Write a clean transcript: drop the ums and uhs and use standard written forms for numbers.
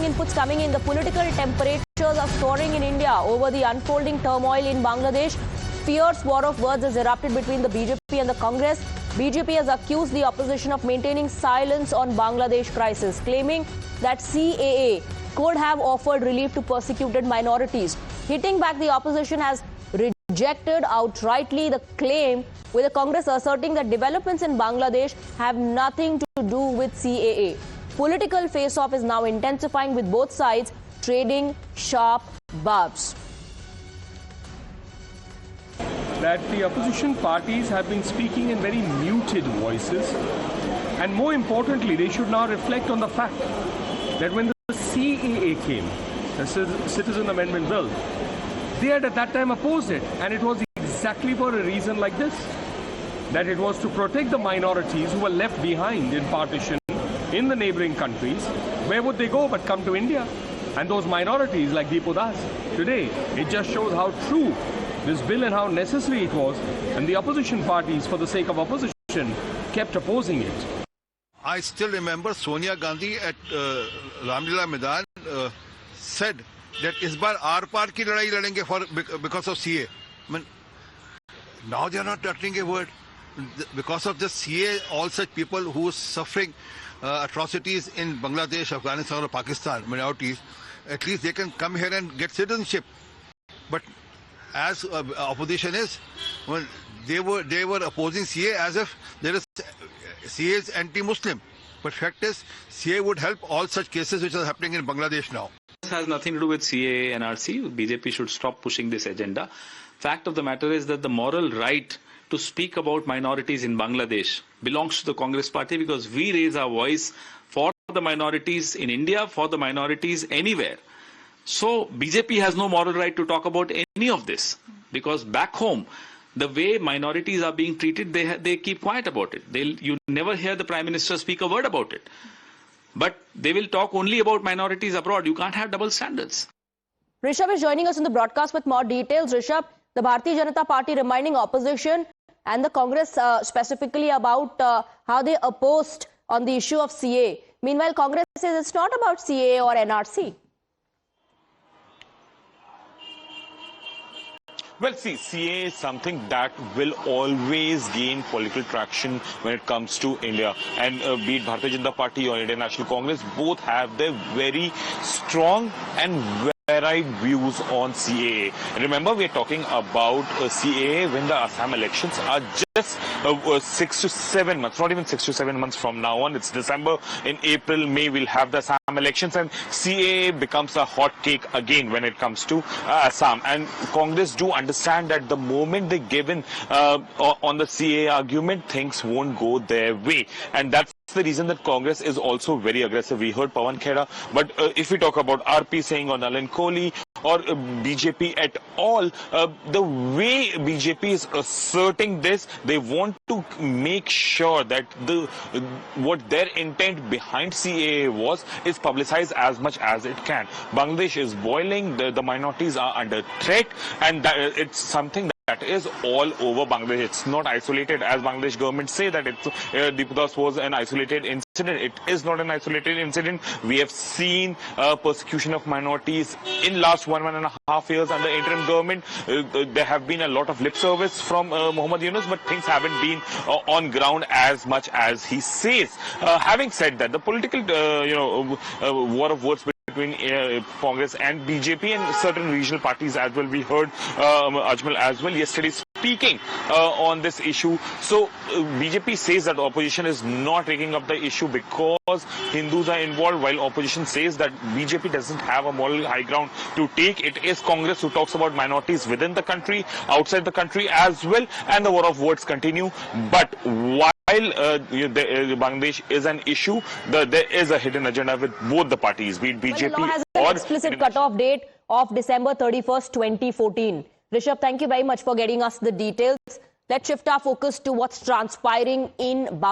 inputs coming in. The political temperatures are soaring in India over the unfolding turmoil in Bangladesh. Fierce war of words has erupted between the BJP and the Congress. BJP has accused the opposition of maintaining silence on Bangladesh crisis, claiming that CAA could have offered relief to persecuted minorities. Hitting back, the opposition has rejected outrightly the claim, with the Congress asserting that developments in Bangladesh have nothing to do with CAA. Political face-off is now intensifying, with both sides trading sharp barbs. That the opposition parties have been speaking in very muted voices, and more importantly, they should now reflect on the fact that when the CAA came, the Citizen Amendment Bill, they had at that time opposed it, and it was exactly for a reason like this, that it was to protect the minorities who were left behind in partition in the neighboring countries. Where would they go but come to India? And those minorities like Deepodas, today, it just shows how true this bill and how necessary it was, and the opposition parties, for the sake of opposition, kept opposing it. I still remember Sonia Gandhi at Ramlila Maidan said that is bar aar paar ki ladai ladenge for because of CA. I mean, now they are not uttering a word. Because of the CA, all such people who are suffering atrocities in Bangladesh, Afghanistan or Pakistan, minorities, at least they can come here and get citizenship. But as opposition is, well, they were opposing CA as if there is CA is anti-Muslim. But fact is, CA would help all such cases which are happening in Bangladesh now. This has nothing to do with CAA and RC. BJP should stop pushing this agenda. Fact of the matter is that the moral right to speak about minorities in Bangladesh belongs to the Congress party, because we raise our voice for the minorities in India, for the minorities anywhere. So BJP has no moral right to talk about any of this, because back home, the way minorities are being treated, they keep quiet about it. You never hear the Prime Minister speak a word about it. But they will talk only about minorities abroad. You can't have double standards. Rishabh is joining us in the broadcast with more details. Rishabh, the Bharatiya Janata Party reminding opposition and the Congress specifically about how they opposed on the issue of CA. Meanwhile, Congress says it's not about CA or NRC. Well, see, CA is something that will always gain political traction when it comes to India. And be it Bharatiya Janata Party or Indian National Congress, both have their very strong and varied views on CAA. Remember, we are talking about CAA when the Assam elections are just 6 to 7 months, not even 6 to 7 months from now on. It's December. In April, May, we'll have the Assam elections, and CAA becomes a hot cake again when it comes to Assam. And Congress do understand that the moment they give in on the CAA argument, things won't go their way. And that's the reason that Congress is also very aggressive. We heard Pawan Khera, but if we talk about RP Singh or Nalin Kohli or BJP at all, the way BJP is asserting this, they want to make sure that what their intent behind CAA was is publicized as much as it can. Bangladesh is boiling, the minorities are under threat, and it's something that is all over Bangladesh. It's not isolated, as Bangladesh government say that Deepodas was an isolated incident. It is not an isolated incident. We have seen persecution of minorities in last 1.5 years under interim government. There have been a lot of lip service from Muhammad Yunus, but things haven't been on ground as much as he says. Having said that, the political war of words between Congress and BJP and certain regional parties as well. We heard Ajmal as well yesterday speaking on this issue. So BJP says that the opposition is not taking up the issue because Hindus are involved, while opposition says that BJP doesn't have a moral high ground to take. It is Congress who talks about minorities within the country, outside the country as well, and the war of words continue. But while Bangladesh is an issue, there is a hidden agenda with both the parties, be it BJP the law has an explicit cut-off date of December 31st, 2014. Rishabh, thank you very much for getting us the details. Let's shift our focus to what's transpiring in Bangladesh.